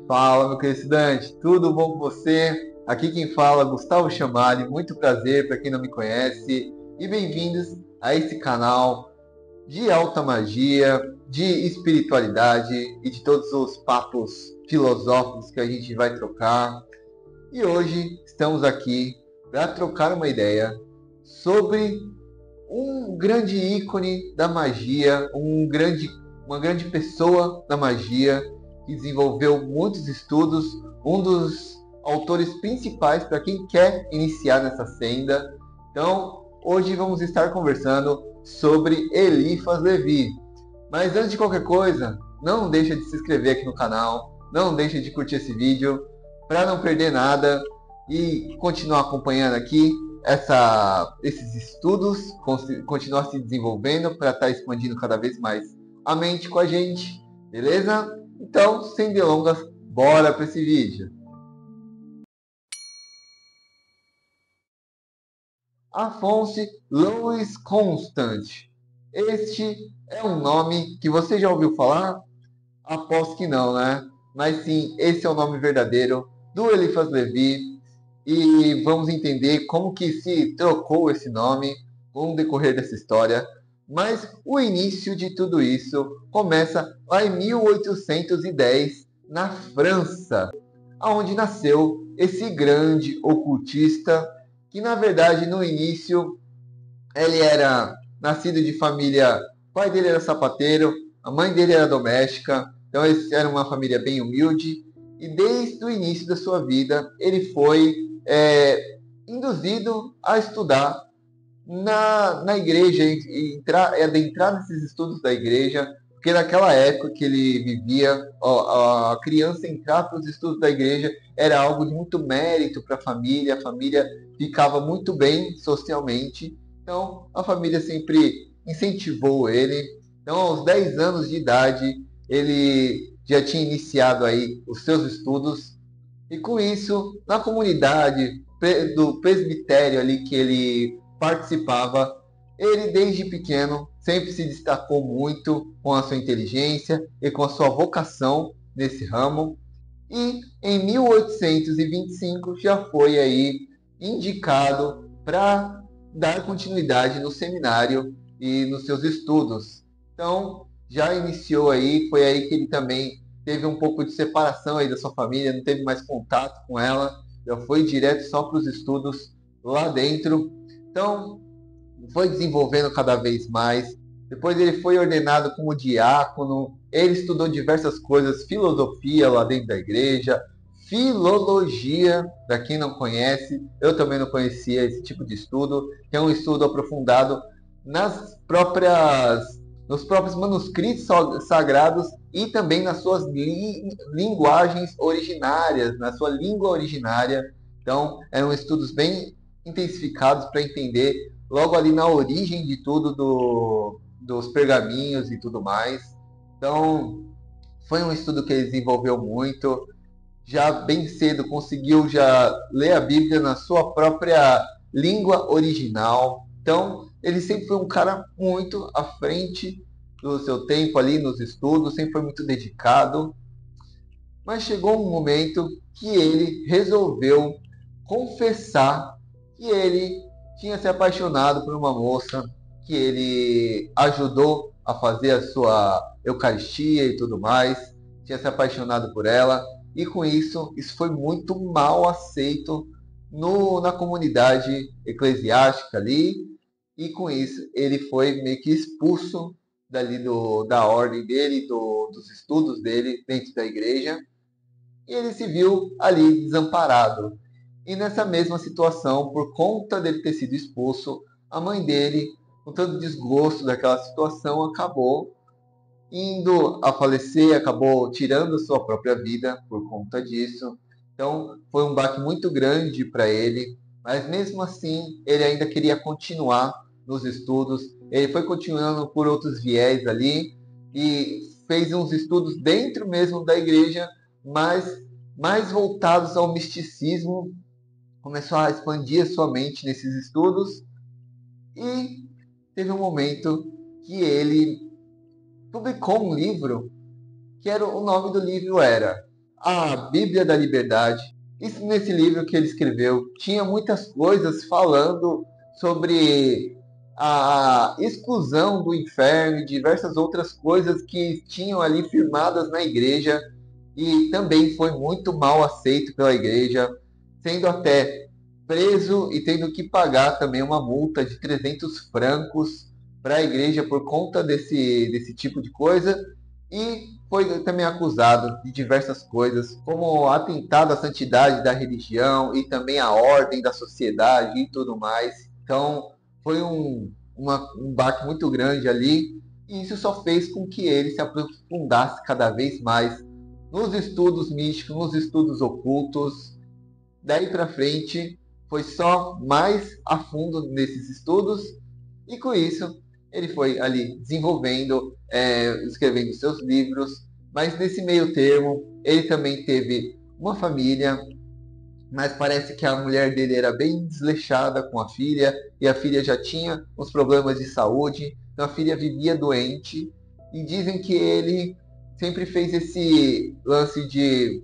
Fala, meu querido estudante, tudo bom com você? Aqui quem fala é Gustavo Chamali, muito prazer para quem não me conhece e bem-vindos a esse canal de alta magia, de espiritualidade e de todos os papos filosóficos que a gente vai trocar. E hoje estamos aqui para trocar uma ideia sobre um grande ícone da magia, uma grande pessoa da magia que desenvolveu muitos estudos, um dos autores principais para quem quer iniciar nessa senda. Então, hoje vamos estar conversando sobre Eliphas Levi. Mas antes de qualquer coisa, não deixa de se inscrever aqui no canal, não deixa de curtir esse vídeo para não perder nada e continuar acompanhando aqui esses estudos, continuar se desenvolvendo para estar expandindo cada vez mais a mente com a gente, beleza? Então, sem delongas, bora para esse vídeo. Afonso Louis Constant. Este é um nome que você já ouviu falar? Aposto que não, né? Mas sim, esse é o nome verdadeiro do Eliphas Levi. E vamos entender como que se trocou esse nome com o decorrer dessa história. Mas o início de tudo isso começa lá em 1810, na França, onde nasceu esse grande ocultista, que na verdade no início ele era nascido de família, o pai dele era sapateiro, a mãe dele era doméstica, então eles eram uma família bem humilde, e desde o início da sua vida ele foi induzido a estudar na igreja, adentrar nesses estudos da igreja, porque naquela época que ele vivia, a criança entrar para os estudos da igreja era algo de muito mérito para a família ficava muito bem socialmente, então a família sempre incentivou ele. Então, aos 10 anos de idade, ele já tinha iniciado aí os seus estudos, e com isso, na comunidade do presbitério ali que ele participava, ele desde pequeno sempre se destacou muito com a sua inteligência e com a sua vocação nesse ramo. E em 1825 já foi aí indicado para dar continuidade no seminário e nos seus estudos. Então, já iniciou aí, foi aí que ele também teve um pouco de separação aí da sua família, não teve mais contato com ela, já foi direto só para os estudos lá dentro. Então, foi desenvolvendo cada vez mais. Depois ele foi ordenado como diácono, ele estudou diversas coisas, filosofia lá dentro da igreja, filologia, para quem não conhece, eu também não conhecia esse tipo de estudo, que é um estudo aprofundado nos próprios manuscritos sagrados e também nas suas linguagens originárias, na sua língua originária. Então, eram estudos bem intensificados para entender logo ali na origem de tudo dos pergaminhos e tudo mais. Então, foi um estudo que ele desenvolveu muito. Já bem cedo conseguiu já ler a Bíblia na sua própria língua original. Então, ele sempre foi um cara muito à frente do seu tempo ali nos estudos, sempre foi muito dedicado. Mas chegou um momento que ele resolveu confessar que ele tinha se apaixonado por uma moça que ele ajudou a fazer a sua Eucaristia e tudo mais, tinha se apaixonado por ela, e com isso foi muito mal aceito na comunidade eclesiástica ali, e com isso ele foi meio que expulso dali da ordem dele, dos estudos dele dentro da igreja, e ele se viu ali desamparado. E nessa mesma situação, por conta dele ter sido expulso, a mãe dele, com todo desgosto daquela situação, acabou indo a falecer, acabou tirando sua própria vida por conta disso. Então, foi um baque muito grande para ele, mas mesmo assim, ele ainda queria continuar nos estudos. Ele foi continuando por outros viés ali e fez uns estudos dentro mesmo da igreja, mas mais voltados ao misticismo. Começou a expandir sua mente nesses estudos e teve um momento que ele publicou um livro que era o nome do livro era a Bíblia da Liberdade. Isso nesse livro que ele escreveu tinha muitas coisas falando sobre a exclusão do inferno e diversas outras coisas que tinham ali firmadas na igreja e também foi muito mal aceito pela igreja, sendo até preso e tendo que pagar também uma multa de 300 francos para a igreja por conta desse tipo de coisa. E foi também acusado de diversas coisas, como atentado à santidade da religião e também à ordem da sociedade e tudo mais. Então, foi um baque muito grande ali, e isso só fez com que ele se aprofundasse cada vez mais nos estudos místicos, nos estudos ocultos. Daí para frente, foi só mais a fundo nesses estudos, e com isso ele foi ali desenvolvendo, escrevendo seus livros, mas nesse meio termo ele também teve uma família, mas parece que a mulher dele era bem desleixada com a filha, e a filha já tinha uns problemas de saúde, então a filha vivia doente, e dizem que ele sempre fez esse lance de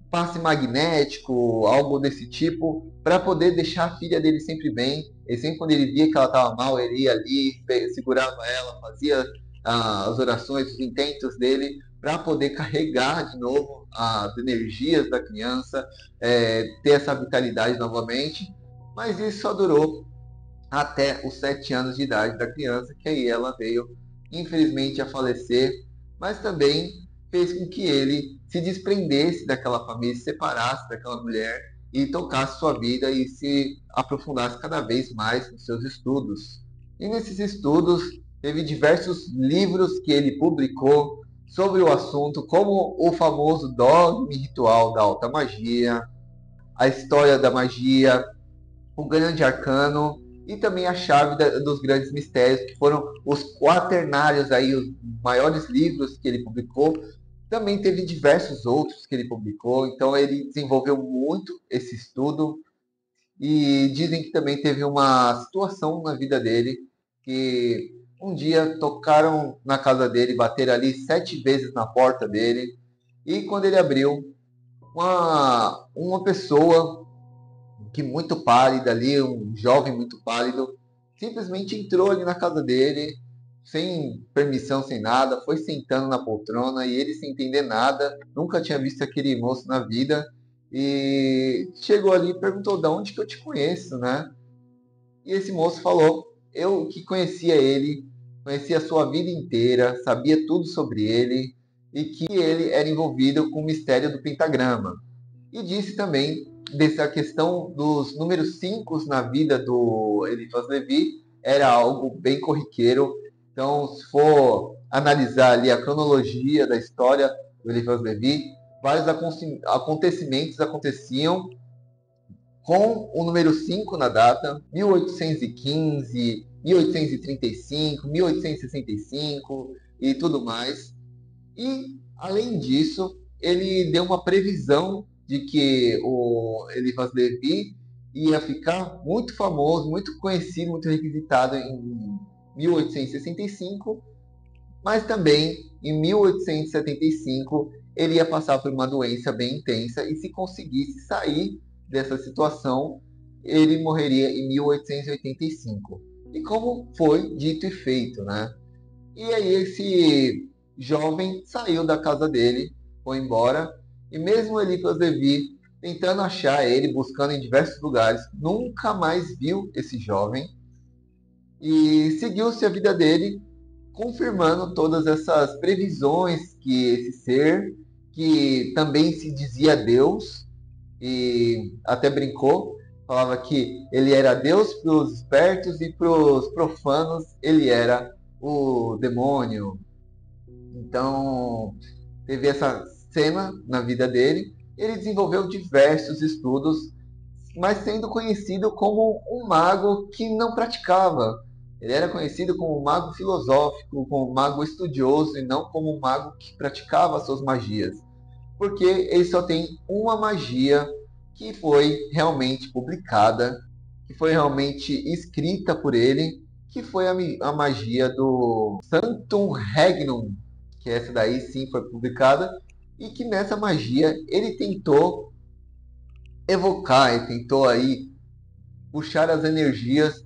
passe magnético, algo desse tipo, para poder deixar a filha dele sempre bem. E sempre quando ele via que ela estava mal, ele ia ali, segurava ela, fazia as orações, os intentos dele, para poder carregar de novo as energias da criança, ter essa vitalidade novamente. Mas isso só durou até os 7 anos de idade da criança, que aí ela veio, infelizmente, a falecer, mas também fez com que ele se desprendesse daquela família, se separasse daquela mulher e tocasse sua vida e se aprofundasse cada vez mais nos seus estudos. E nesses estudos, teve diversos livros que ele publicou sobre o assunto, como o famoso Dogma e Ritual da Alta Magia, a História da Magia, o Grande Arcano e também a Chave dos Grandes Mistérios, que foram os quaternários aí, os maiores livros que ele publicou. Também teve diversos outros que ele publicou, então ele desenvolveu muito esse estudo, e dizem que também teve uma situação na vida dele que um dia tocaram na casa dele, bateram ali 7 vezes na porta dele, e quando ele abriu, uma pessoa que muito pálida ali, um jovem muito pálido, simplesmente entrou ali na casa dele, sem permissão, sem nada, foi sentando na poltrona e ele sem entender nada, nunca tinha visto aquele moço na vida, e chegou ali e perguntou: de onde que eu te conheço, né? E esse moço falou: eu que conhecia ele, conhecia a sua vida inteira, sabia tudo sobre ele, e que ele era envolvido com o mistério do pentagrama. E disse também dessa questão dos números 5 na vida do Eliphas Levi, era algo bem corriqueiro. Então, se for analisar ali a cronologia da história do Eliphas Levi, vários acontecimentos aconteciam com o número 5 na data, 1815, 1835, 1865 e tudo mais. E, além disso, ele deu uma previsão de que o Eliphas Levi ia ficar muito famoso, muito conhecido, muito requisitado em 1865, mas também em 1875 ele ia passar por uma doença bem intensa, e se conseguisse sair dessa situação, ele morreria em 1885. E como foi dito e feito, né? E aí esse jovem saiu da casa dele, foi embora, e mesmo Eliphas Levi tentando achar ele, buscando em diversos lugares, nunca mais viu esse jovem, e seguiu-se a vida dele, confirmando todas essas previsões que esse ser, que também se dizia Deus, e até brincou, falava que ele era Deus para os espertos e para os profanos ele era o demônio. Então, teve essa cena na vida dele. Ele desenvolveu diversos estudos, mas sendo conhecido como um mago que não praticava. Ele era conhecido como um mago filosófico, como um mago estudioso, e não como um mago que praticava suas magias. Porque ele só tem uma magia que foi realmente publicada, que foi realmente escrita por ele, que foi a magia do Sanctum Regnum, que essa daí sim foi publicada, e que nessa magia ele tentou evocar, ele tentou aí puxar as energias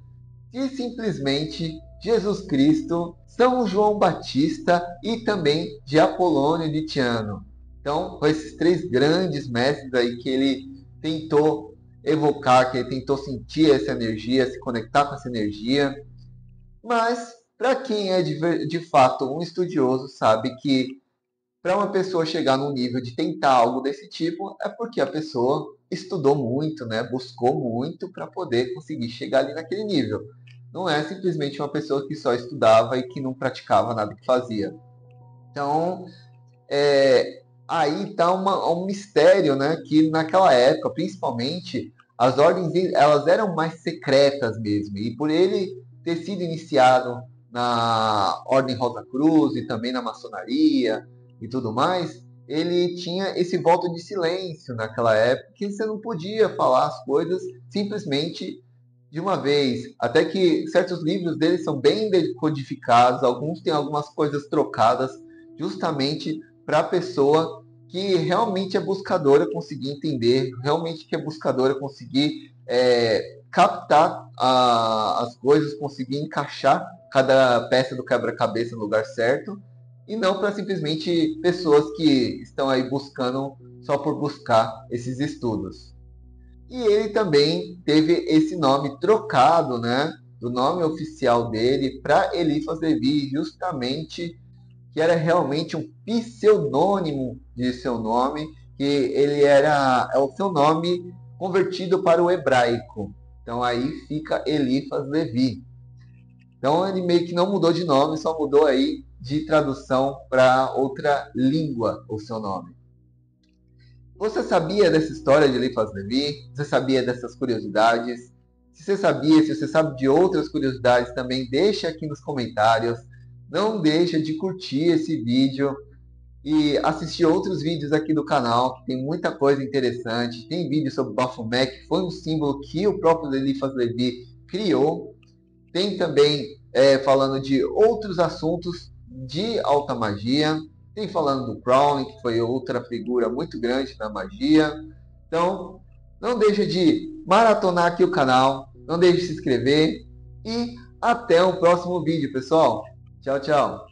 de simplesmente Jesus Cristo, São João Batista e também de Apolônio de Tiano. Então, com esses três grandes mestres aí que ele tentou evocar, que ele tentou sentir essa energia, se conectar com essa energia. Mas, para quem é de fato um estudioso, sabe que para uma pessoa chegar num nível de tentar algo desse tipo, é porque a pessoa estudou muito, né? Buscou muito para poder conseguir chegar ali naquele nível. Não é simplesmente uma pessoa que só estudava e que não praticava nada que fazia. Então, aí está um mistério, né? Que naquela época, principalmente, as ordens elas eram mais secretas mesmo. E por ele ter sido iniciado na Ordem Rosa Cruz e também na maçonaria e tudo mais, ele tinha esse voto de silêncio naquela época, que você não podia falar as coisas simplesmente de uma vez. Até que certos livros dele são bem decodificados, alguns têm algumas coisas trocadas justamente para a pessoa que realmente é buscadora conseguir entender, realmente que é buscadora conseguir captar as coisas, conseguir encaixar cada peça do quebra-cabeça no lugar certo, e não para simplesmente pessoas que estão aí buscando só por buscar esses estudos. E ele também teve esse nome trocado, né, do nome oficial dele para Eliphas Levi, justamente que era realmente um pseudônimo de seu nome, que ele é o seu nome convertido para o hebraico. Então aí fica Eliphas Levi. Então ele meio que não mudou de nome, só mudou aí de tradução para outra língua o seu nome. Você sabia dessa história de Eliphas Levi? Você sabia dessas curiosidades? Se você sabia, se você sabe de outras curiosidades também, deixa aqui nos comentários. Não deixa de curtir esse vídeo e assistir outros vídeos aqui do canal, que tem muita coisa interessante. Tem vídeo sobre o Baphomet, que foi um símbolo que o próprio Eliphas Levi criou. Tem também falando de outros assuntos de alta magia. Tem falando do Crowley, que foi outra figura muito grande na magia. Então, não deixa de maratonar aqui o canal, não deixe de se inscrever e até o próximo vídeo, pessoal. Tchau, tchau.